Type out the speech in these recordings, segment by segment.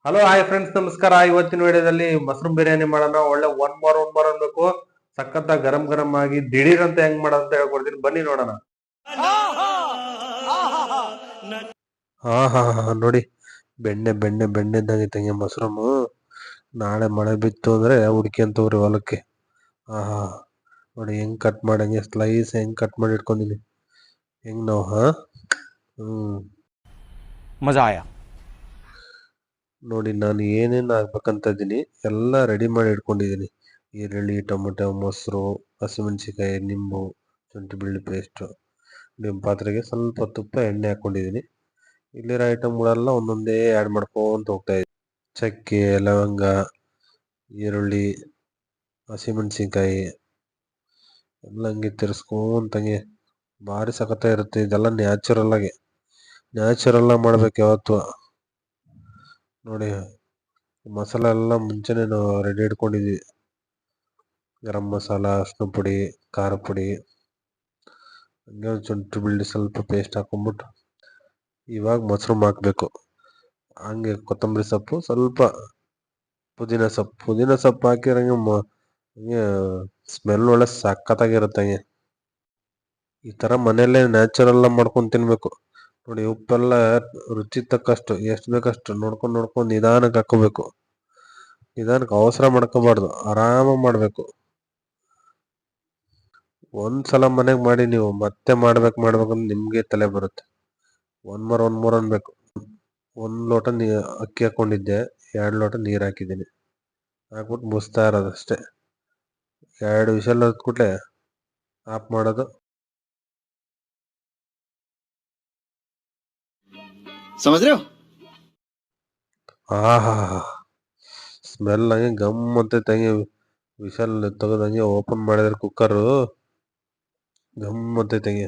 Hello hi friends, ನಮಸ್ಕಾರ. ಇವತ್ತಿನ ವಿಡಿಯೋದಲ್ಲಿ ಮಶ್ರೂಮ್ ಬಿರಿಯಾನಿ ಮಾಡೋಣ. ಒಳ್ಳೆ ಒನ್ ಮೋರ್ ಅನ್ಬೇಕು. ಸಖತ್ತ ಗರಂ ಗರಂ ಆಗಿ ದಿಢೀರ್ ಅಂತ ಹೆಂಗ್ ಮಾಡೋದು ಅಂತ ಹೇಳ್ಕೊಡ್ತೀನಿ, ಬನ್ನಿ ನೋಡೋಣ. ಹಾ ಹಾ ಹಾ ನೋಡಿ, ಬೆಣ್ಣೆ ಇದ್ದಂಗೆ ಮಶ್ರೂಮು. ನಾಳೆ ಮಳೆ ಬಿತ್ತು ಅಂದ್ರೆ ಹುಡ್ಕೊಂತವ್ರಿ ಹೊಲಕ್ಕೆ. ಹಾ ನೋಡಿ ಹೆಂಗ್ ಕಟ್ ಮಾಡಂಗೆ ಸ್ಲೈಸ್ ಹೆಂಗ್ ಕಟ್ ಮಾಡಿ ಇಟ್ಕೊಂಡಿನಿ. ಹೆಂಗ್ ನಾವು ಮಜಾ ಆಯಾ ನೋಡಿ. ನಾನು ಏನೇನು ಹಾಕ್ಬೇಕಂತ ಇದ್ದೀನಿ ಎಲ್ಲ ರೆಡಿ ಮಾಡಿ ಇಟ್ಕೊಂಡಿದ್ದೀನಿ. ಈರುಳ್ಳಿ, ಟೊಮೊಟೊ, ಮೊಸರು, ಹಸಿಮೆಣಸಿಕಾಯಿ, ನಿಂಬು, ಶುಂಠಿ ಬೆಳ್ಳುಳ್ಳಿ ಪೇಸ್ಟು. ನಿಮ್ಮ ಪಾತ್ರೆಗೆ ಸ್ವಲ್ಪ ತುಪ್ಪ, ಎಣ್ಣೆ ಹಾಕ್ಕೊಂಡಿದ್ದೀನಿ. ಇಲ್ಲಿರೋ ಐಟಮ್ಗಳೆಲ್ಲ ಒಂದೊಂದೇ ಆ್ಯಡ್ ಮಾಡ್ಕೊಂತ ಹೋಗ್ತಾ ಇದ್ದೀನಿ. ಚಕ್ಕೆ, ಲವಂಗ, ಈರುಳ್ಳಿ, ಹಸಿಮೆಣಸಿನ್ಕಾಯಿ ಎಲ್ಲ ಹಂಗೆ ತಿರ್ಸ್ಕೊಂತಂಗೆ ಭಾರಿ ಸಖತ್ತಾಗಿರುತ್ತೆ. ಇದೆಲ್ಲ ನ್ಯಾಚುರಲ್ ಆಗಿ ಮಾಡ್ಬೇಕು ಯಾವತ್ತು. ನೋಡಿ, ಮಸಾಲ ಎಲ್ಲ ಮುಂಚೆನೆ ನಾವು ರೆಡಿ ಇಟ್ಕೊಂಡಿದ್ವಿ. ಗರಂ ಮಸಾಲ, ಅರಿಶಿನ ಪುಡಿ, ಖಾರ ಪುಡಿ, ಹಂಗೆ ಶುಂಠಿ ಬೆಳ್ಳುಳ್ಳಿ ಸ್ವಲ್ಪ ಪೇಸ್ಟ್ ಹಾಕೊಂಡ್ಬಿಟ್ಟು ಇವಾಗ ಮಶ್ರೂಮ್ ಹಾಕಬೇಕು. ಹಂಗೆ ಕೊತ್ತಂಬರಿ ಸೊಪ್ಪು, ಸ್ವಲ್ಪ ಪುದೀನ ಸೊಪ್ಪು ಹಾಕಿರಂಗೆ ಹಂಗೆ ಸ್ಮೆಲ್ ಒಳ್ಳೆ ಸಖತ್ತಾಗಿರುತ್ತೆ. ಹಂಗೆ ಈ ಥರ ಮನೆಯಲ್ಲೇ ನ್ಯಾಚುರಲ್ ಮಾಡ್ಕೊಂಡು ತಿನ್ಬೇಕು. ನೋಡಿ, ಉಪ್ಪೆಲ್ಲ ರುಚಿ ತಕ್ಕಷ್ಟು ಎಷ್ಟು ಬೇಕಷ್ಟು ನೋಡ್ಕೊಂಡು ನಿಧಾನಕ್ಕೆ ಹಾಕೋಬೇಕು. ನಿಧಾನಕ್ಕೆ ಅವಸರ ಮಾಡ್ಕೋಬಾರ್ದು, ಆರಾಮಾಗಿ ಮಾಡಬೇಕು. ಒಂದ್ಸಲ ಮನೆಗೆ ಮಾಡಿ ನೀವು ಮತ್ತೆ ಮಾಡ್ಬೇಕಂದ್ರೆ ನಿಮ್ಗೆ ತಲೆ ಬರುತ್ತೆ. ಒನ್ ಮೋರ್ ಅನ್ಬೇಕು. 1 ಲೋಟ ಅಕ್ಕಿ ಹಾಕೊಂಡಿದ್ದೆ, 2 ಲೋಟ ನೀರು ಹಾಕಿದ್ದೀನಿ. ಹಾಕ್ಬಿಟ್ಟು ಮುಸ್ತಾ ಇರೋದು ಅಷ್ಟೇ. 2 ವಿಷಲ್ ಹೊತ್ಬಿಟ್ಲೆ ಆಫ್ ಮಾಡೋದು. ಆಹಾ, ಸ್ಮೆಲ್ ಹಂಗೆ ಗಮ್ ಅಂತ ತಂಗೆ. ವಿಷಲ್ ತೆಗೆದಂಗೆ ಓಪನ್ ಮಾಡಿದ್ರೆ ಕುಕ್ಕರು ಗಮ್ ಅಂತ ತಂಗೆ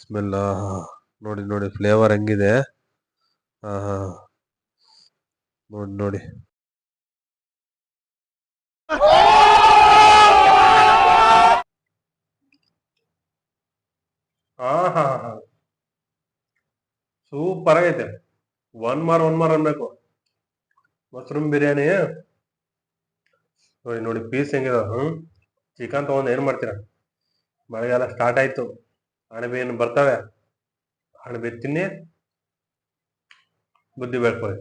ಸ್ಮೆಲ್. ಆಹಾ, ನೋಡಿ ಫ್ಲೇವರ್ ಹೆಂಗಿದೆ. ಆಹಾ, ನೋಡಿ ಆಹಾ, ಸೂಪರ್ ಆಗೈತೆ. ಒನ್ ಮಾರ್ ಅನ್ಬೇಕು. ಮಶ್ರೂಮ್ ಬಿರಿಯಾನಿ ನೋಡಿ ಪೀಸ್ ಹೆಂಗಿದೆ. ಚಿಕನ್ ತಗೊಂಡು ಏನ್ ಮಾಡ್ತೀರಾ? ಮಳೆಗಾಲ ಸ್ಟಾರ್ಟ್ ಆಯ್ತು, ಅಣಬೆ ಏನು ಬರ್ತವೆ. ಅಣಬೆ ತಿನ್ನಿ, ಬುದ್ಧಿ ಬೆಳ್ಕೊಳ್ಳಿ.